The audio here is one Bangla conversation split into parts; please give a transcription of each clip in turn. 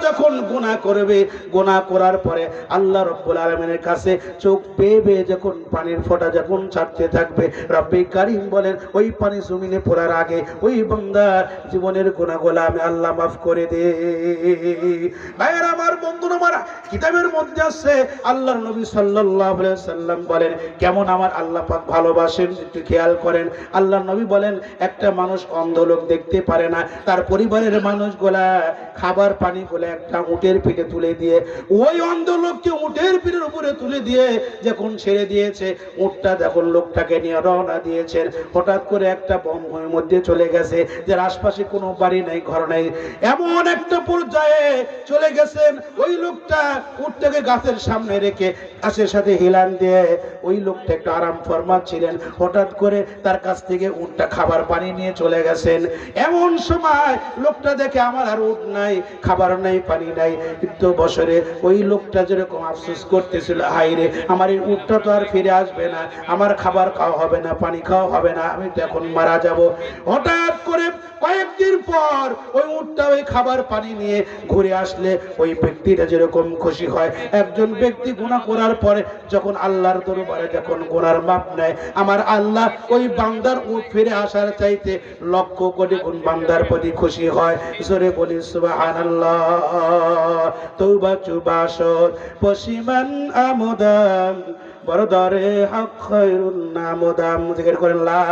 যখন গুনাহ করবে, গুনাহ করার পরে আল্লাহ রাব্বুল আলামিনের কাছে চোখ বেয়ে বেয়ে যখন পানির ফোঁটা যখন ছাড়তে থাকবে, রব্বে কারীম বলেন ওই পানি জমিনে পড়ার আগে ওই বান্দার জীবনের গুনাহগুলো আমি আল্লাহ মাফ করে দেই। ভাইরা আমার, বন্ধুরা আমার, কিতাবের মধ্যে আছে আল্লাহর নবী সাল্লাল্লাহু আলাইহি সাল্লাম বলেন কেমন আমার আল্লাহ পাক ভালোবাসেন, একটু খেয়াল করেন। আল্লাহর নবী বলেন একটা মানুষ অন্ধ লোক দেখতে পারে না, তার পরিবারের মানুষগুলা খাবার পানি গুলো একটা উটের পিঠে তুলে দিয়ে, ওই অন্ধ লোককে উটের পিঠের উপরে তুলে দিয়ে যখন ছেড়ে দিয়েছে, উটটা যখন লোকটাকে নিয়ে রওনা দিয়েছেন, হঠাৎ করে একটা বনভূমির মধ্যে চলে গেছে, যার আশপাশে কোনো বাড়ি নাই, ঘর নাই, এমন একটা পর্যায়ে চলে গেছেন। ওই লোকটা উটটাকে গাছের সামনে রেখে গাছের সাথে হিলান দিয়ে ওই লোকটা একটু আরাম ফরমাচ্ছিলেন, হঠাৎ করে তার কাছ থেকে উটটা খাবার পানি নিয়ে চলে গেছেন। এমন সময় লোকটা দেখে আমার আর উট নাই, খাবার নাই, পানি নাই, কিন্তু বছরে ওই লোকটা যেরকম আফসোস করতেছিল, হাই রে আমার এই উটটা তো আর ফিরে আসবে না, আমার খাবার খাওয়া হবে না, পানি খাওয়া হবে না, আমি তো এখন মারা যাব। হঠাৎ করে কয়েকদিন পর ওই উটটা ওই খাবার পানি নিয়ে ঘুরে আসলে ওই ব্যক্তিটা যেরকম খুশি হয়, একজন ব্যক্তি গুনাহ করার পরে যখন আল্লাহর দরবারে যখন গুনার মাপ নেয়, আমার আল্লাহ ওই বান্দার উট ফিরে আসার চাইতে লক্ষ কোটি গুণ বান্দার প্রতি খুশি হয়। জোরে বলি সুবহানাল্লাহ। তওবা চুবাশর পশিমান আমদাম বরদারে হক খায়রুন নামদাম। জিকির করেন লা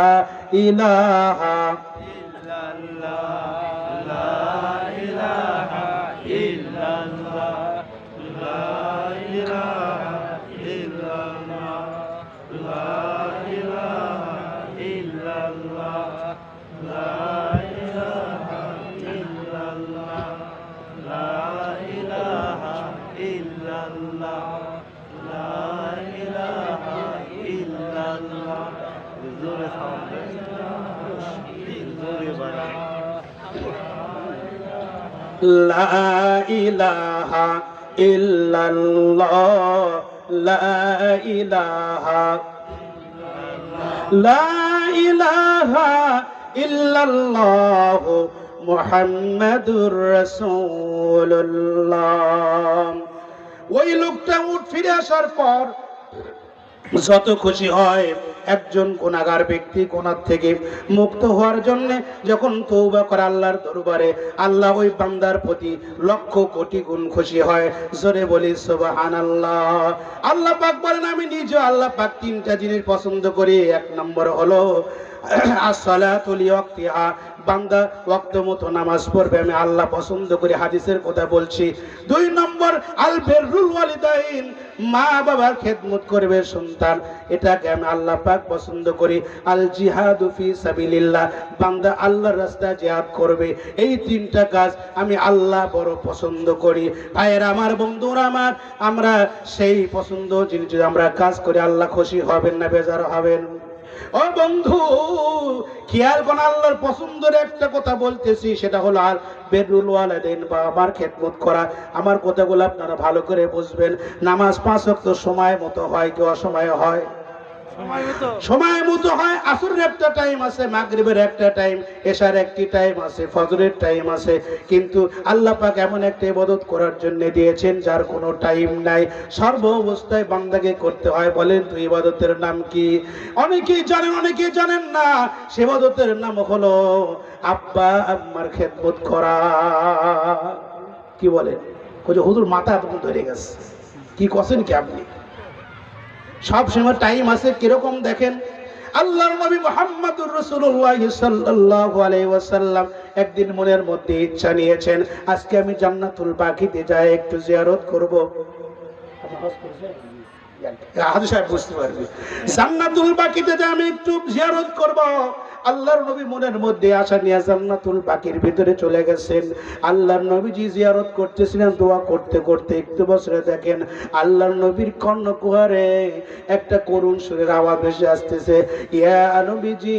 ইলাহা ইল্লাল্লাহ, লা ইলাহা ইল্লাল্লাহ, লা ইলাহা ইল্লাল্লাহ, লা ইলাহা ইল্লাল্লাহ, লা ইলাহা ইল্লাল্লাহ, লা ইলাহা ইল্লাল্লাহ, লা ইলাহা ইল্লাল্লাহ। জোরে সাউন্ড, জোরে বাড়ান। লা ইলাহা ইল্লাল্লাহ, লা ইলাহা, লা ইলাহা ইল্লাল্লাহ মুহাম্মাদুর রাসূলুল্লাহ। ওই লোকটা উট ফিরে আসার পর যত খুশি হয়, একজন গুনাহগার ব্যক্তি গুনাহ থেকে মুক্ত হওয়ার জন্য যখন তওবা করে আল্লাহর দরবারে, আল্লাহ ওই বান্দার প্রতি লক্ষ কোটি গুণ খুশি হয়। জোরে বলি সুবহানাল্লাহ। আল্লাহ পাক বলেন আমি নিজে আল্লাহ পাক তিনটা জিনিস পছন্দ করি। এক নম্বর হলো আসসালাতু লিওয়াক্তিহা, বান্দা ওয়াক্ত মতো নামাজ পড়বে, আমি আল্লাহ পছন্দ করি, হাদিসের কথা বলছি। দুই নম্বর আল বিররুল ওয়ালিদাইন, মা বাবার খেদমত করবে সন্তান, এটাকে আমি আল্লাহ পাক পছন্দ করি। আল জিহাদু ফি সাবিলিল্লাহ, বান্দা আল্লাহর রাস্তায় জিহাদ করবে, এই তিনটা কাজ আমি আল্লাহ বড় পছন্দ করি। ভাইয়েরা আমার, বন্ধুরা আমার, আমরা সেই পছন্দ জিনিস যদি আমরা কাজ করি, আল্লাহ খুশি হবেন না বেজার হবেন? ও বন্ধু, খেয়াল কোন আল্লাহর পছন্দের একটা কথা বলতেছি, সেটা হলো আর বিররুল ওয়ালিদাইন, বা আমার খেদমত করা। আমার কথাগুলো আপনারা ভালো করে বুঝবেন। নামাজ 5 ওয়াক্ত সময় মতো হয় কি অসময়ে হয়? সময় মতো হয়। আসরের একটা টাইম আছে, মাগরিবের একটা টাইম, এশার একটি টাইম আছে, ফজরের টাইম আছে। কিন্তু আল্লাহ পাক এমন একটা ইবাদত করার জন্য দিয়েছেন যার কোনো টাইম নাই, সর্ব অবস্থায় বান্দাকে করতে হয়। বলেন তো ইবাদতের নাম কি? অনেকেই জানেন, অনেকেই জানেন না। সে ইবাদতের নাম হলো আব্বা আম্মার খেদমত করা। কি বলেন? হুজুর মাথা আপনার ধরে গেছে, কি করছেন কি আপনি? সব সময় টাইম আছে কিরকম দেখেন। আল্লাহর নবী মুহাম্মদুর রাসূলুল্লাহ সাল্লাল্লাহু আলাইহি ওয়াসাল্লাম একদিন মনের মধ্যে ইচ্ছা নিয়েছেন, আজকে আমি জান্নাতুল বাকিতে যাই একটু জিয়ারত করব। হাজি সাহেব বুঝতে পারবে, জান্নাতুল বাকিতে যাই আমি একটু জিয়ারত করব। আল্লাহর নবী মনের মধ্যে আশা নিয়ে জান্নাতুল বাকির ভিতরে চলে গেছেন। আল্লাহর নবীজি জিয়ারত করতেছিলেন, দোয়া করতে করতে একটু বছরে দেখেন আল্লাহর নবীর কর্ণকুহারে একটা করুণ সুরের আওয়াজ ভেসে আসতেছে, ইয়া নবীজি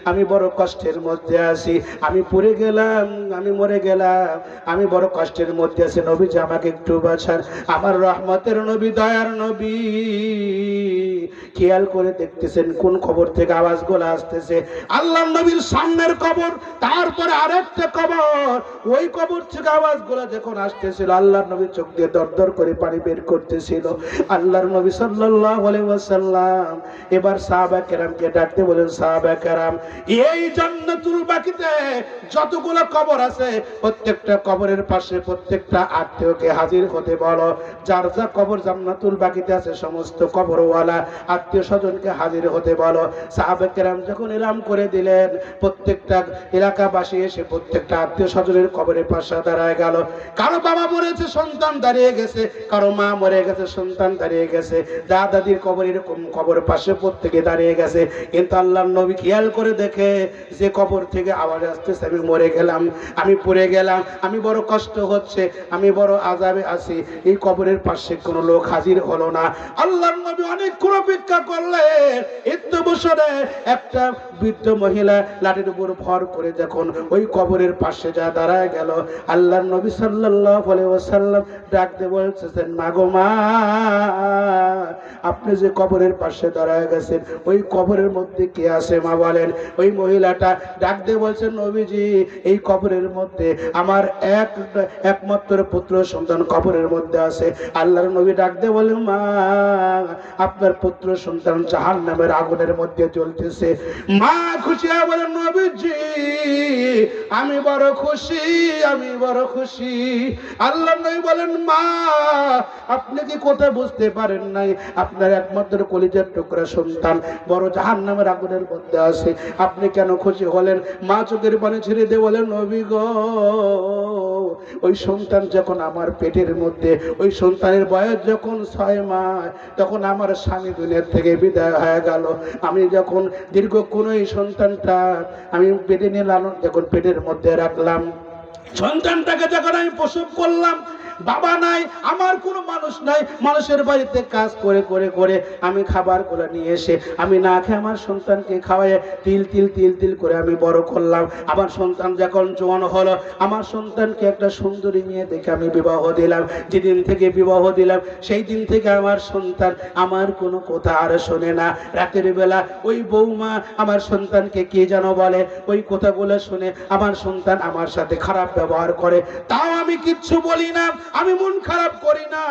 আমি বড় কষ্টের মধ্যে আছি, আমি পড়ে গেলাম, আমি মরে গেলাম, আমি বড় কষ্টের মধ্যে আছি, নবীজি আমাকে একটু বাঁচান। আমার রহমতের নবী, দয়ার নবী খেয়াল করে দেখতেছেন কোন খবর থেকে আওয়াজগুলো আসতে আসতেছে। আল্লাহর নবীর সামনের কবর, তারপরে আরেকটা কবর, ওই কবর থেকে আওয়াজগুলো যখন আসতেছিল আল্লাহর নবী চোখ দিয়ে দরদর করে পানি বের করতেছিল। আল্লাহর নবী সাল্লাল্লাহু আলাইহি ওয়াসাল্লাম এবার সাহাবা কেরামকে ডাকতে বলেন, সাহাবা কেরাম, এই জান্নাতুল বাকিতে যতগুলো কবর আছে প্রত্যেকটা কবরের পাশে প্রত্যেকটা আত্মীয়কে হাজির হতে বলো। যার যা কবর জান্নাতুল বাকিতে আছে সমস্ত কবরওয়ালা আত্মীয় স্বজনকে হাজির হতে বলো। সাহাবা কেরাম যখন এলাম করে দিলেন, প্রত্যেকটা এলাকাবাসী এসে প্রত্যেকটা আত্মীয় স্বজনের কবরের পাশে দাঁড়ায় গেল। কারো বাবা মরেছে, সন্তান দাঁড়িয়ে গেছে, কারো মা মরে গেছে, সন্তান দাঁড়িয়ে গেছে, দাদির কবর এরকম কবর পাশে প্রত্যেকে দাঁড়িয়ে গেছে। কিন্তু আল্লাহর নবী খেয়াল করে দেখে যে কবর থেকে আওয়াজ আসতেছে, আমি মরে গেলাম, আমি পড়ে গেলাম, আমি বড় কষ্ট হচ্ছে, আমি বড় আযাবে আছি, এই কবরের পাশে কোনো লোক হাজির হলো না। আল্লাহর নবী অনেকক্ষণ অপেক্ষা করলেন। এত বছরে একটা বৃদ্ধ মহিলা লাঠির উপর ভর করে যখন ওই কবরের পাশে যা দাঁড়ায় গেল, আল্লাহর নবী সাল্লাল্লাহু আলাইহি ওয়াসাল্লাম ডাক দিয়ে বলতেছেন, মা গো মা, আপনি যে কবরের পাশে দাঁড়ায় গেছেন ওই কবরের মধ্যে কে আছে মা বলেন? ওই মহিলাটা ডাক দিয়ে বলছেন, নবীজি এই কবরের মধ্যে আমার একমাত্র পুত্র সন্তান কবরের মধ্যে আছে। আল্লাহর নবী ডাক দিয়ে বলেন, মা আপনার পুত্র সন্তান জাহান্নামের আগুনের মধ্যে জ্বলতেছে। মা খুশি হয়ে বলেন, নবীজি আমি বড় খুশি, আমি বড় খুশি। আল্লাহর নবী বলেন, মা আপনি কি কথা বুঝতে পারেন নাই? আপনার একমাত্র কলিজার টুকরা সন্তান বড় জাহান্নামের আগুনের মধ্যে আছে, আপনি কেন খুশি হলেন? মা চোখের পানি ছেড়ে দিয়ে বলেন, নবী গো, ওই সন্তান যখন আমার পেটের মধ্যে, ওই সন্তানের বয়স যখন 6 মাস, তখন আমার স্বামী দুনিয়ার থেকে বিদায় হয়ে গেল। আমি যখন দীর্ঘক্ষণ ওই সন্তানটা আমি পেটে নিলাম, যখন পেটের মধ্যে রাখলাম, সন্তানটাকে যখন আমি প্রসব করলাম, বাবা নাই, আমার কোনো মানুষ নাই, মানুষের বাড়িতে কাজ করে করে করে আমি খাবার করে নিয়ে এসে আমি না খেয়ে আমার সন্তানকে খাওয়াই তিল তিল তিল তিল করে আমি বড় করলাম। আমার সন্তান যখন জোয়ান হলো, আমার সন্তানকে একটা সুন্দরী মেয়ে দেখে আমি বিবাহ দিলাম। যেদিন থেকে বিবাহ দিলাম সেই দিন থেকে আমার সন্তান আমার কোনো কথা আর শোনে না। রাতের বেলা ওই বৌমা আমার সন্তানকে কে যেন বলে, ওই কথাগুলো শুনে আমার সন্তান আমার সাথে খারাপ ব্যবহার করে, তাও আমি কিচ্ছু বলি না, আমি মন খারাপ করি না,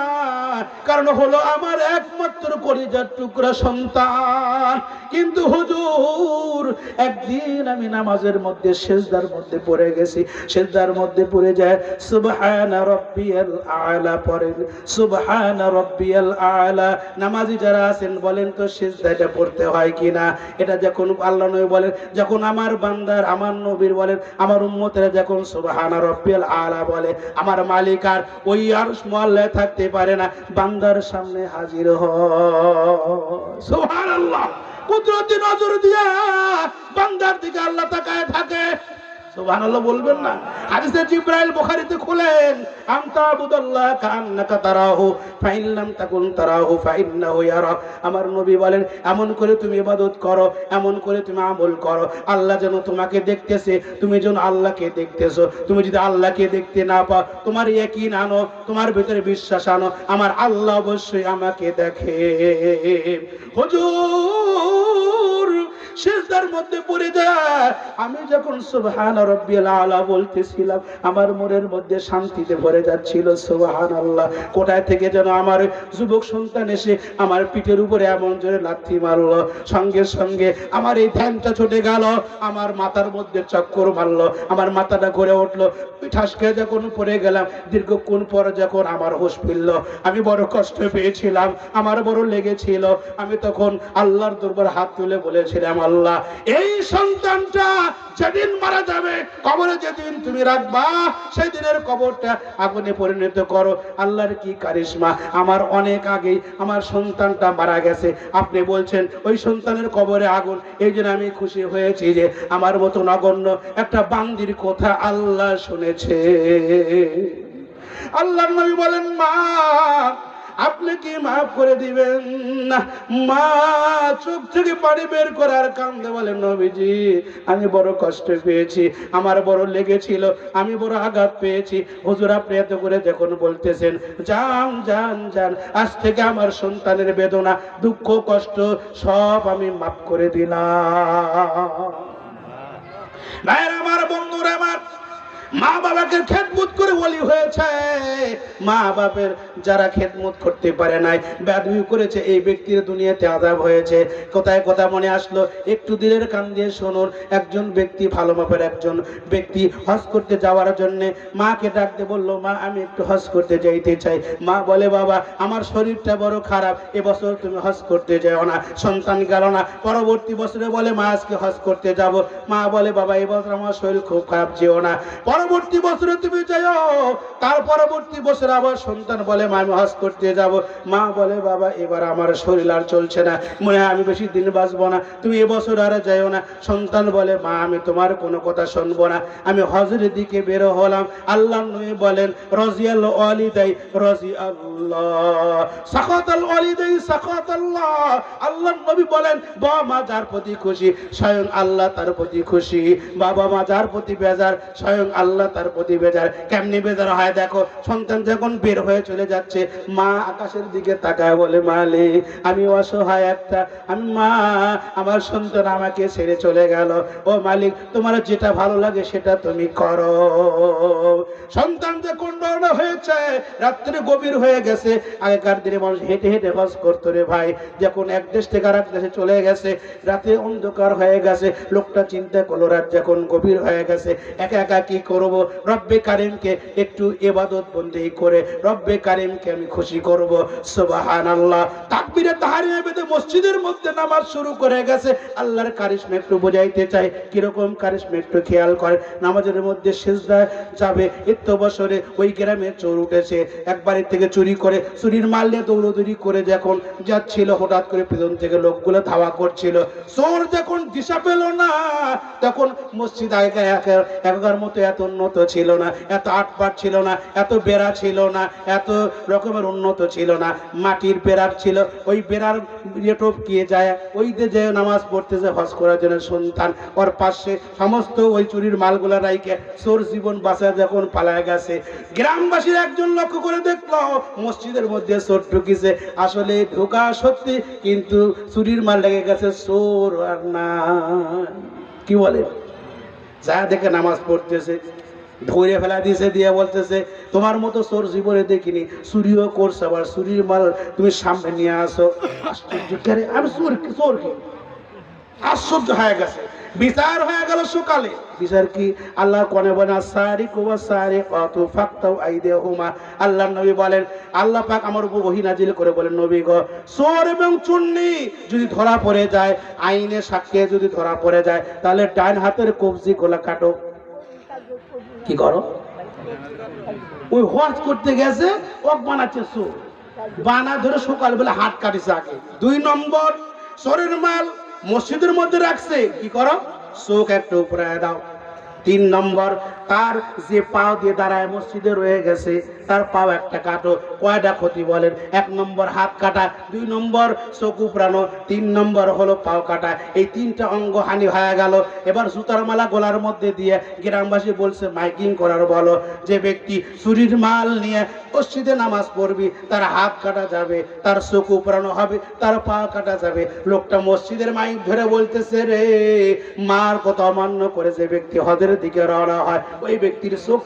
কারণ হলো আমার একমাত্র কলিজার টুকরা সন্তান। কিন্তু হুজুর একদিন আমি নামাজের মধ্যে সেজদার মধ্যে পড়ে গেছি, সেজদার মধ্যে পড়ে যায় সুবহানা রাব্বিয়াল আ'লা পড়েন, সুবহানা রাব্বিয়াল আ'লা। নামাজি যারা আছেন বলেন তো সেজদাটা পড়তে হয় কিনা? এটা যখন আল্লাহ নবী বলেন, যখন আমার বান্দার, আমার নবীর বলেন, আমার উম্মতেরা যখন সুবহানা রাব্বিয়াল আ'লা বলে, আমার মালিক আর ওই আরশ মোয়াল্লায় থাকতে পারে না, বান্দার সামনে হাজির হয়। সুবহানাল্লাহ, কুদরতি নজর দিয়া বান্দার দিকে আল্লাহ তাকায় থাকে। সুবহানাল্লাহ বলবেন না? হাদিসে জিবরাইল বুখারীতে খুলেন, আনতা আবুদাল্লাহ কান্নাকা তারাহু ফাইন লাম তাকুন তারাহু ফাইন্নাহু ইয়ারা। আমার নবী বলেন, এমন করে তুমি ইবাদত করো, এমন করে তুমি আমল করো, আল্লাহ যেন তোমাকে দেখতেছে, তুমি যেন আল্লাহকে দেখতেছো। তুমি যদি আল্লাহকে দেখতে না পাও, তোমার ইয়াকিন আনো, তোমার ভিতরে বিশ্বাস আনো, আমার আল্লাহ অবশ্যই আমাকে দেখে। হুজুর সিজদার মধ্যে পড়ে যায়, আমি যখন সুবহান রাব্বিয়াল আ'লা বলতেছিলাম, আমার মনের মধ্যে শান্তিতে ভরে যাচ্ছিল। সুবহানাল্লাহ, কোথায় থেকে যেন আমার যুবক সন্তান এসে আমার পিঠের উপরে এমন জোরে লাথি মারলো, সঙ্গে সঙ্গে আমার এই ধ্যানটা ছুটে গেল, আমার মাথার মধ্যে চক্কর মারলো, আমার মাথাটা ঘুরে উঠলো, ঠাসকে যখন পড়ে গেলাম, দীর্ঘক্ষণ পর যখন আমার হুঁশ ফিরল, আমি বড় কষ্ট পেয়েছিলাম, আমার বড় লেগেছিল। আমি তখন আল্লাহর দরবারে হাত তুলে বলেছিলাম, আল্লাহ এই সন্তানটা যেদিন মারা যাবে, কবরে যেদিন তুমি রাখবা, সেই দিনের কবরটা আগুনে পরিণত করো। আল্লাহর কি কারিশমা, আমার অনেক আগেই আমার সন্তানটা মারা গেছে, আপনি বলছেন ওই সন্তানের কবরে আগুন। এই জন্য আমি খুশি হয়েছি যে আমার মতো নগণ্য একটা বান্দির কথা আল্লাহ শুনেছে। আল্লাহর নবী বলেন, মা আপনি কি মাফ করে দিবেন না? মা চোখ থেকে পানি বের করার কান্দে বলে, নবীজি আমি বড় কষ্ট পেয়েছি, আমার বড় লেগেছিল, আমি বড় আঘাত পেয়েছি। হুজুর আপনি এত করে যখন বলতেছেন, যান যান যান, আজ থেকে আমার সন্তানের বেদনা দুঃখ কষ্ট সব আমি মাফ করে দিলাম। ভাইরা আমার, বন্ধুরা আমার, মা বাবাকে খেদমত করে ওলি হয়েছে। মা বাপের যারা খেদমত করতে পারে নাই, বেয়াদবি করেছে, এই ব্যক্তির দুনিয়াতে আযাব হয়েছে। কোথায় কথা মনে আসলো, একটু দিলের কান দিয়ে শুনুন। একজন ব্যক্তি, ভালো মাপের একজন ব্যক্তি হজ করতে যাওয়ার জন্য মাকে ডাকতে বলল, মা আমি একটু হজ করতে যাইতে চাই। মা বলে, বাবা আমার শরীরটা বড় খারাপ, এবছর তুমি হজ করতে যাও না। সন্তান গেল না। পরবর্তী বছরে বলে, মা আজকে হজ করতে যাব। মা বলে, বাবা এবছর আমার শরীর খুব খারাপ, যেও না। পরবর্তী বছরে তুমি যাও। তার পরবর্তী বছর আবার সন্তান বলে, মা আমি হজ করতে যাব। মা বলে, বাবা এবার আমার শরীর আর চলছে না, মনে হয় আমি বেশি দিন বাঁচবো না, তুমি এবছর আর যাও না। সন্তান বলে, মা আমি তোমার কোনো কথা শুনবো না। আমি হজের দিকে বের হলাম। আল্লাহর নবী বলেন, রাজিয়াল ওয়ালিদাই রাজিয়াল্লাহ, সাখাতাল ওয়ালিদাই সাখাতাল্লাহ। আল্লাহর নবী বলেন, বাবা মা যার প্রতি খুশি স্বয়ং আল্লাহ তার প্রতি খুশি, বাবা মা যার প্রতি বেজার স্বয়ং আল্লাহ তার প্রতি বেজার। কেমনি বেজার হয় দেখো, সন্তান যখন বের হয়ে চলে যাচ্ছে, মা আকাশের দিকে তাকায় বলে, মালিক আমি অসহায় একটা, আমি মা আমার সন্তান আমাকে ছেড়ে চলে গেল, ও মালিক তোমার যেটা ভালো লাগে সেটা তুমি করো। সন্তান যখন রওনা হয়েছে, রাত্রে গভীর হয়ে গেছে। আগেকার দিনে মানুষ হেঁটে হেঁটে হজ করতো রে ভাই। যখন এক দেশ থেকে আর এক দেশে চলে গেছে, রাতে অন্ধকার হয়ে গেছে, লোকটা চিন্তা করলো রাত যখন গভীর হয়ে গেছে, একা একা কি করব, রব্বে কারিমকে একটু ইবাদত বন্দেগি করে রব্বে কারিমকে আমি খুশি করব। সুবহানাল্লাহ। তাকবীরে তাহরিমা বেঁধে মসজিদের মধ্যে নামাজ শুরু করে গেছে। আল্লাহর কারিশমা একটু বোঝাইতে চাই, কিরকম কারিশমা একটু খেয়াল করে। নামাজের মধ্যে সিজদায় যাবে, এত বছরে ওই গ্রামে চোর উঠেছে, এক বাড়ি থেকে চুরি করে, চুরির মাল নিয়ে দৌড়দৌড়ি করে যখন যাচ্ছিল, হঠাৎ করে পিছন থেকে লোকগুলো ধাওয়া করছিল। চোর যখন দিশা পেল না, তখন মসজিদ আগেকার মতো এত উন্নত ছিল না, এত আটপাট ছিল না, এত বেড়া ছিল না, এত রকমের উন্নত ছিল না, মাটির বেড়ার ছিল। ওই বেড়ার টপকিয়ে যায়, ওই যে নামাজ পড়তেছে হজ করার জন্য সন্তান, ওর পাশে সমস্ত ওই চুরির মালগুলা রাইকে চোর জীবন বাঁচায় যখন পালায় গেছে, গ্রামবাসীর একজন লক্ষ্য করে দেখলো মসজিদের মধ্যে চোর ঢুকিছে। আসলে ঢোকা সত্যি, কিন্তু চুরির মাল লেগে গেছে, চোর আর না। কি বলে, যা দেখে নামাজ পড়তেছে, ধরে ফেলা দিয়েছে, দিয়ে বলতেছে, তোমার মতো চোর জীবনে দেখিনি, চুরিও করছে, আবার চুরির মাল তুমি সামনে নিয়ে আসো। আশ্চর্য, আমি চোর কি? আশ্চর্য হয়ে গেছে। বিচার হয়ে গেল সকালে। বিচার কি? আল্লাহ কোনে বলেন, সারিকু ওয়াস সারিকাতু ফাকতাউ আইদিয়াহুমা। আল্লাহর নবী বলেন, আল্লাহ পাক আমার উপর ওহী নাজিল করে বলেন, নবী গো, চোর এবং চুন্নি যদি ধরা পড়ে যায়, আইনে সাক্ষ্যে যদি ধরা পড়ে যায়, তাহলে ডান হাতের কবজি গোলা কাটো। কি করো? ওই হজ করতে গেছে, ওক বানাচ্ছে চোর, বানা ধরে সকালবেলা হাত কাটিছে আগে। 2 নম্বর, চোরের মাল মসজিদের মধ্যে রাখছে, কি করো? চোখ একটু উপরে দাও। 3 নম্বর, তার যে পাও দিয়ে দাঁড়ায় মসজিদে রয়ে গেছে, তার পাও একটা কাটো। কয়টা ক্ষতি বলেন? 1 নম্বর হাত কাটা, 2 নম্বর চোখ উপড়ানো, 3 নম্বর হলো পাও কাটা। এই 3টা অঙ্গ হানি হয়ে গেল। এবার জুতার মালা গলার মধ্যে দিয়ে গ্রামবাসী বলছে, মাইকিং করার বলো, যে ব্যক্তি চুরির মাল নিয়ে মসজিদে নামাজ পড়বি, তার হাত কাটা যাবে, তার চোখ উপড়ানো হবে, তার পা কাটা যাবে। লোকটা মসজিদের মাইক ধরে বলতেছে, রে মার কথা অমান্য করে যে ব্যক্তি হজের দিকে রওনা হয়, ওই ব্যক্তির চোখ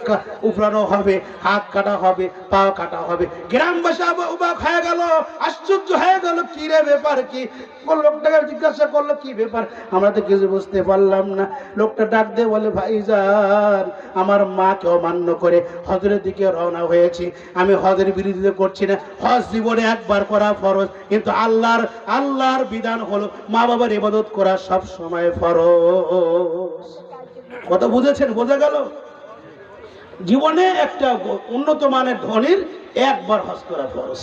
উপড়ানো হবে, হাত কাটা হবে, পা কাটা হবে। গ্রামবাসী অবাক হয়ে গেল, আশ্চর্য হয়ে গেল, কি রে ব্যাপার কি? লোকটাকে জিজ্ঞাসা করলো, কি ব্যাপার? আমরা তো কিছু বুঝতে পারলাম না। লোকটা ডাক দিয়ে বলে, ভাইজান আমার মাকে অমান্য করে হজের দিকে রওনা হয়েছি। আমি হজের বিরোধিতা করছি না, হজ জীবনে একবার করা ফরজ, কিন্তু আল্লাহর বিধান হলো মা বাবার ইবাদত করা সব সময় ফরজ। কথা বুঝেছেন? বোঝা গেল? জীবনে একটা উন্নত মানের ধনীর একবার হজ করা ফরজ,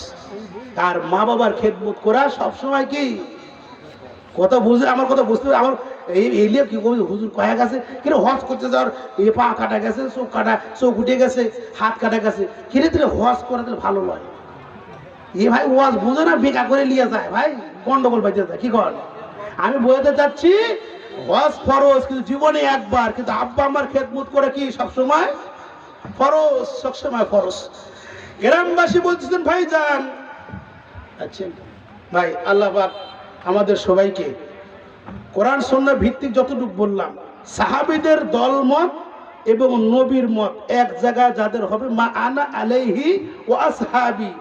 আর মা বাবার খেদমত করা সবসময় কি? কথা বুঝে, আমার কথা বুঝতে, আমার এই নিয়ে কি হুজুর কয়া গেছে, কিন্তু হজ করতে যাওয়ার এই পা কাটা গেছে, চোখ উঠে গেছে, হাত কাটা গেছে, কিনে দিলে হজ করা দিলে ভালো নয়। এ ভাই ওয়াজ বুঝে না, বেকা করে নিয়ে যায় ভাই, গন্ডগোল পাইতে যায়। কি কর, আমি বোঝাতে চাচ্ছি ওয়াজ ফরজ, কিন্তু জীবনে একবার। কিন্তু আব্বা আমার খেদমত করে কি সবসময় ফরজ, সবসময় ফরজ। গ্রামবাসী বলতেছেন ভাই যান, আচ্ছা ভাই, আল্লাহ পাক আমাদের সবাইকে কোরআন সুন্নাহ ভিত্তিক যতটুকু বললাম, সাহাবীদের দলমত এবং নবীর মত এক জায়গায় যাদের হবে, মা আনা আলাইহি ওয়া আসহাবি,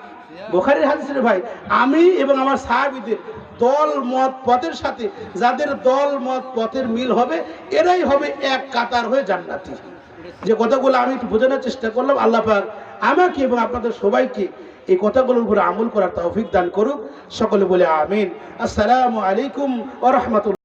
বুখারীর হাদিস রে ভাই, আমি এবং আমার সাহাবীদের দল মত পথের সাথে যাদের দল মত পথের মিল হবে, এরাই হবে এক কাতার হয়ে জান্নাতি। যে কথাগুলো আমি একটু বোঝানোর চেষ্টা করলাম, আল্লাহ পাক আমাকে এবং আপনাদের সবাইকে এই কথাগুলোর উপরে আমল করার তৌফিক দান করুক। সকলে বলে আমিন। আসসালামু আলাইকুম ওয়া রাহমাতুল্লাহ।